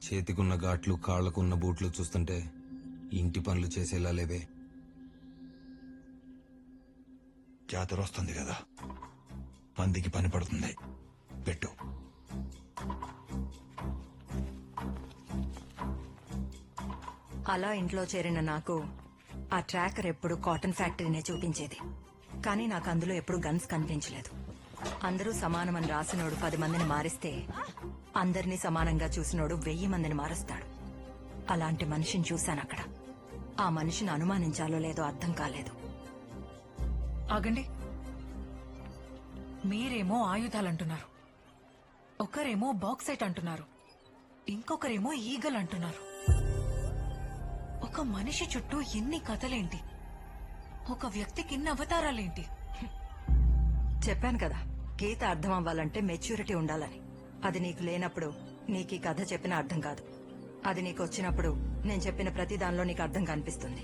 చేతికున్న ఘాట్లు కాళ్లకున్న బూట్లు చూస్తుంటే ఇంటి పనులు చేసేలా లేవే. జాతర వస్తుంది కదా, మందికి పని పడుతుంది. పెట్టు. అలా ఇంట్లో చేరిన నాకు ఆ ట్రాకర్ ఎప్పుడు కాటన్ ఫ్యాక్టరీనే చూపించేది. కానీ నాకు అందులో ఎప్పుడు గన్స్ కనిపించలేదు. అందరూ సమానమని రాసినోడు 10 మందిని మారిస్తే అందరినీ సమానంగా చూసినోడు 1000 మందిని మారుస్తాడు. అలాంటి మనిషిని చూశాను అక్కడ. ఆ మనిషిని అనుమానించాలో లేదో అర్థం కాలేదు. ఆగండి. మీరేమో ఆయుధాలంటున్నారు, ఒకరేమో బాక్సైట్ అంటున్నారు, ఇంకొకరేమో ఈగల్ అంటున్నారు. ఒక మనిషి చుట్టూ ఎన్ని కథలేంటి, ఒక వ్యక్తికి ఇన్ని అవతారాలేంటి? చెప్పాను కదా, గీత అర్థం అవ్వాలంటే మెచ్యూరిటీ ఉండాలని. అది నీకు లేనప్పుడు నీకు ఈ కథ చెప్పిన అర్థం కాదు. అది నీకు వచ్చినప్పుడు నేను చెప్పిన ప్రతి దానిలో నీకు అర్థం కనిపిస్తుంది.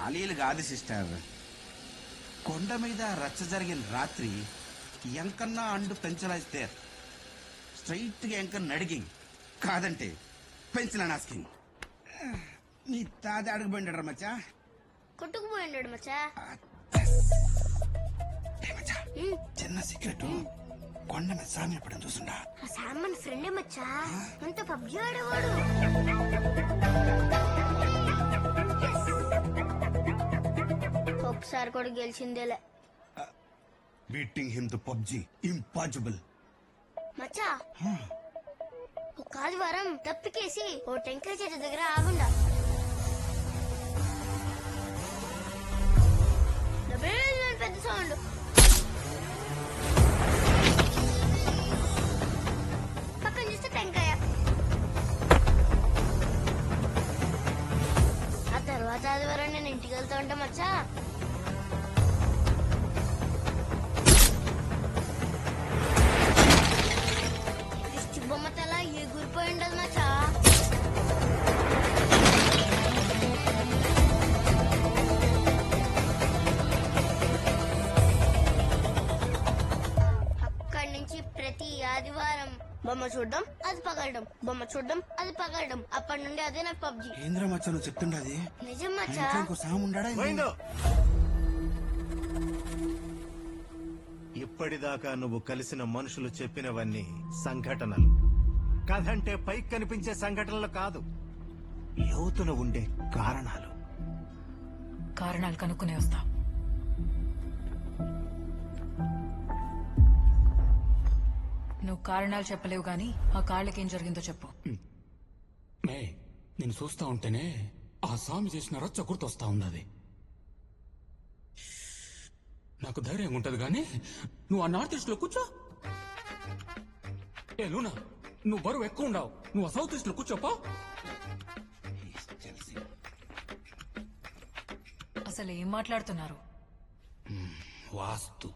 ఆలీలు కాదు సిస్టర్. కొండ మీద రచ్చ జరిగిన రాత్రి ఎంకన్నా అండు పెంచలాయిస్తే స్ట్రైట్ గా ఎంకన్న అడిగింగ్, కాదంటే పెన్సిల్ ఆస్కింగ్. నీ తాత అడుగుపోయిండ మచ్చా, కొట్టుకుపోయిండాడు మచ్చా. చిన్న సీక్రెట్, కొండ మీద సామి ఎప్పుడని చూసుండా. ఆ సామాన్ ఫ్రెండే మచ్చా, అంత పబ్జి ఆడేవాడు. ఒకసారి కూడా గెలిచిందేలే. Beating him to PUBG impossible. మచ్చా ఒక ఆదివారం తప్పికేసి ఓ టెంకాయ చెట్టు దగ్గర ఆగుండా. పెద్ద సౌండ్. పక్కన చూస్తే టెంకాయ. ఆ తర్వాత ఆదివారం నేను ఇంటికి వెళ్తా ఉంటా మచ్చా. దిష్టి బొమ్మ తల ఎగురిపోయి ఉండదు మచ్చా. అక్కడి నుంచి ప్రతి ఆదివారం బొమ్మ చూడడం, అది పగలడం, బొమ్మ చూడడం, అది పగలడం. అప్పటి నుండి అదే నాకు పబ్జి. ఏంద్రా మచ్చా నువ్వు చెప్తుండది? నిజం మచ్చా. ఇంకో సాము ఉండాడా? ఇప్పటిదాకా నువ్వు కలిసిన మనుషులు చెప్పినవన్నీ సంఘటనలు. కథంటే పైకి కనిపించే సంఘటనలు కాదు, లోతున ఉండే కారణాలు. కారణాలు కనుక్కునే వస్తా. నువ్వు కారణాలు చెప్పలేవు గాని ఆ కాళ్ళకేం జరిగిందో చెప్పు. మే నేను చూస్తా ఉంటేనే ఆ స్వామి చేసిన రచ్చ గుర్తొస్తా ఉన్నది. నాకు ధైర్యం ఉంటది గాని నువ్వు ఆ నార్త్ ఈస్ట్ లో కూర్చో. ఏ లూనా, నువ్వు బరువు ఎక్కువ ఉండవు, నువ్వు ఆ సౌత్ ఈస్ట్ లో కూర్చోపో. అసలు ఏం మాట్లాడుతున్నారు? వాస్తు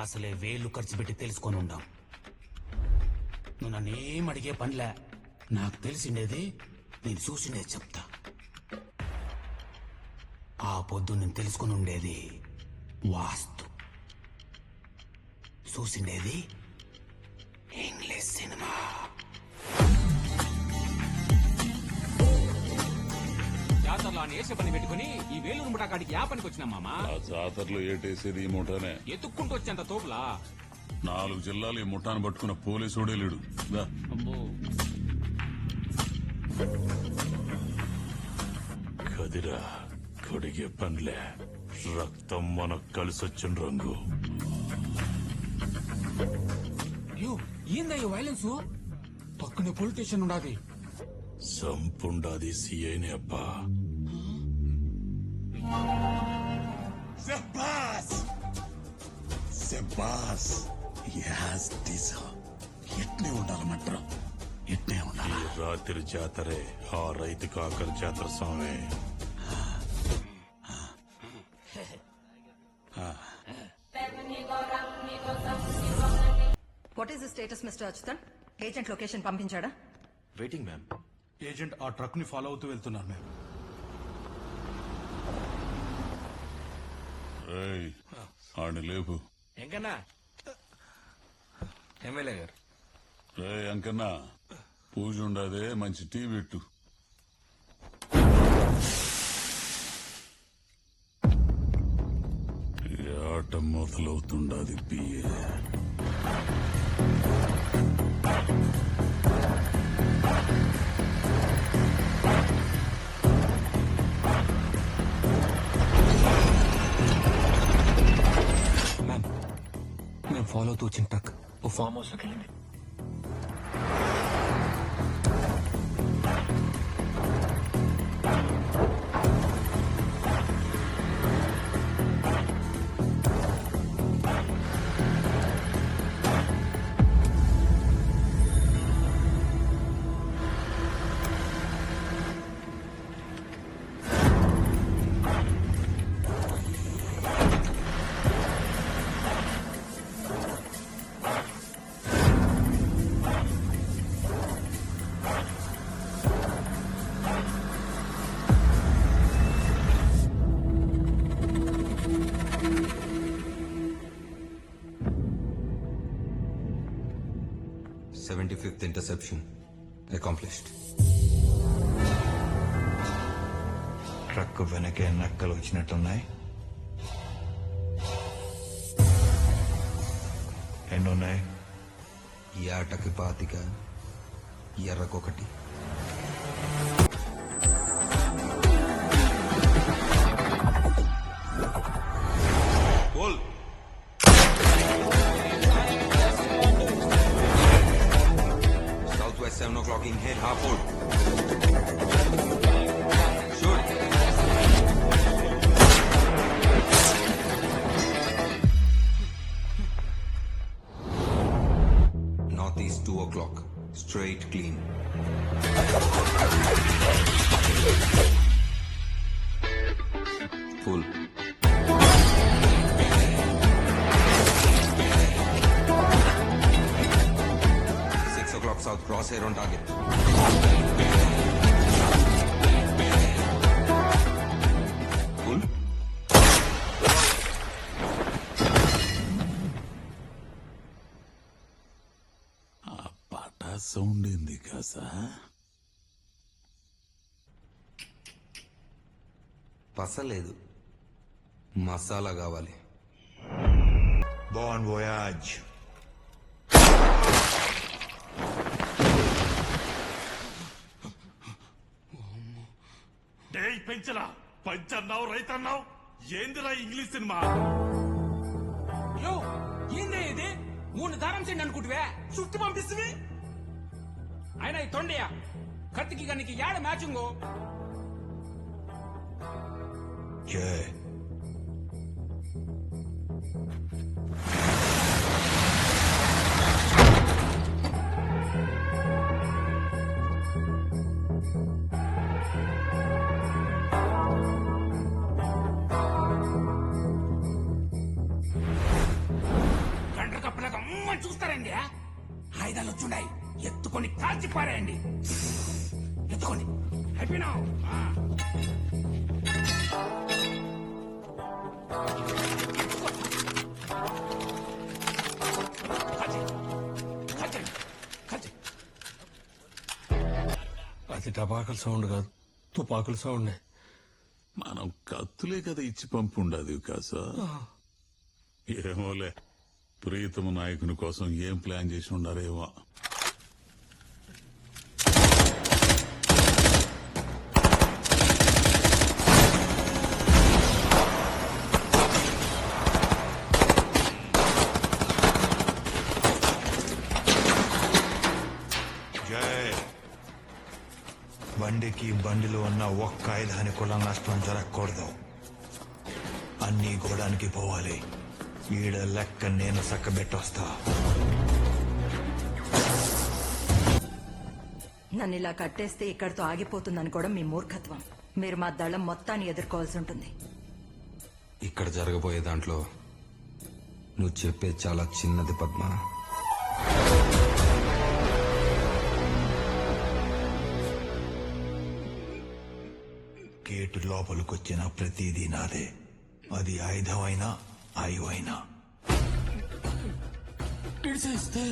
అసలే వేలు ఖర్చు పెట్టి తెలుసుకొని ఉండాం. నువ్వు నన్నేం అడిగే పనిలే, నాకు తెలిసిండేది నేను చూసిండేది చెప్తా. ఆ పొద్దు నేను తెలుసుకుని ఉండేది వాస్తు, చూసిండేది ఇంగ్లీష్ సినిమా. జాతరలో వేసే పని పెట్టుకుని ఈ వేలూరు ముఠా కాడికి యా పనికి వచ్చినా మామా? ఆ జాతరలో ఏటేసేది ఈ ముఠానే. ఎత్తుక్కుంటూ వచ్చేంత తోపులా 4 జిల్లాలు ఈ ముఠాను పట్టుకున్న పోలీసుడే లేడు. దా. కదిరా కడిగే పనిలే, రక్తం మనకు కలిసొచ్చిన రంగు. ఏందయ్య వైలెన్స్? పక్కనే పోలీస్ స్టేషన్ ఉండాది. సంపుండాది సిఐనే అబ్బా. శబాస్ శబాస్. యాస్ దిస్ ఎట్నే ఉండాలి మట్ర, ఎట్నే ఉండాలి. ఈ రాత్రి జాతరే ఆ రైతుకు ఆఖరి జాతర స్వామి. What is the status mister Achyutan? Agent location పంపించాడా? Waiting ma'am. ఏజెంట్ ఆ ట్రక్ ని ఫాలో అవుతూ వెళ్తున్నారు మ్యామ్. ఆడిని లేపు. ఎంకన్నా ఎమ్మెల్యే గారు రే అంకన్నా పూజ ఉండదే మంచి టీ పెట్టు. ఈ ఆట మొదలవుతుండది పిఏ. మ్యామ్ మేము ఫాలో అవుతూ వచ్చిన ట్రక్ ఓ ఫామ్ హౌస్ లోకి వెళ్ళింది. th interception accomplished. ట్రక్ వెనకే నక్కలు వచ్చినట్టున్నాయి. ఎన్నున్నాయి? ఈ ఆటకి 25, ఎర్రకొకటి. Southwest 7 o'clock in head, half full. Shoot. Northeast 2 o'clock, straight clean. Full. South crosshair on target. Full. ఆ పాట సౌండ్ ఏంది కాసా? పసలేదు, మసాలా కావాలి. బోన్ వోయాజ్. పెంచలా పంచన్నావు రైతన్నావు ఏందిరా ఇంగ్లీష్ సినిమా? యో ఏందే ఇది? 3 దారం చెండి అనుకుంటువే చుట్టూ పంపిస్తుంది. ఆయన ఈ తొండయా కత్తికి గనికి యాడ మ్యాచింగో? జై చూస్తారండి. ఆయుధాలు వచ్చుండాయి, ఎత్తుకొని కాల్చి పారేయండి. ఎత్తుకోండి. అయిపోయినావు. అది టపాకుల సౌండ్ కాదు, తుపాకుల సౌండ్. మనం కత్తులే కదా ఇచ్చి పంపుండదు కాసా. ఏమోలే, ప్రీతమ నాయకుని కోసం ఏం ప్లాన్ చేసి ఉండారేమో. జై బండికి బండిలో ఉన్న ఒక్క ఆయుధానికి కూడా నష్టం జరగకూడదు. అన్ని గోడానికి పోవాలి. ఈడ లెక్క నేను చక్కబెట్టొస్తా. నన్ను ఇలా కట్టేస్తే ఇక్కడితో ఆగిపోతుందనుకోవడం మీ మూర్ఖత్వం. మీరు మా దళం మొత్తాన్ని ఎదుర్కోవాల్సి ఉంటుంది. ఇక్కడ జరగబోయే దాంట్లో నువ్వు చెప్పేది చాలా చిన్నది పద్మ. గేటు లోపలికొచ్చిన ప్రతిదీ నాదే. అది ఆయుధమైనా ఆయువైనా. ఇడిసేస్తే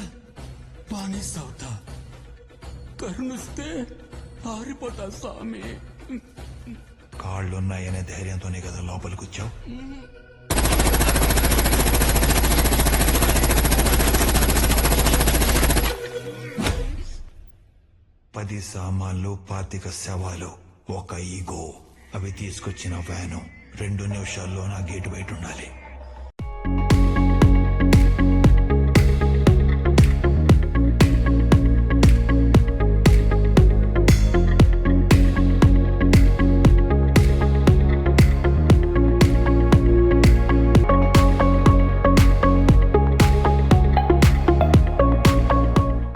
బానిసవుతా కరుణిస్తే పారిపోతా స్వామి. కాళ్ళున్నాయనే ధైర్యంతోనే కదా లోపలికి వచ్చావు. పది సామాన్లు 25 శవాలు, ఒక ఈగో. అవి తీసుకొచ్చిన వ్యాను 2 నిమిషాల్లో నా గేటు బయట ఉండాలి.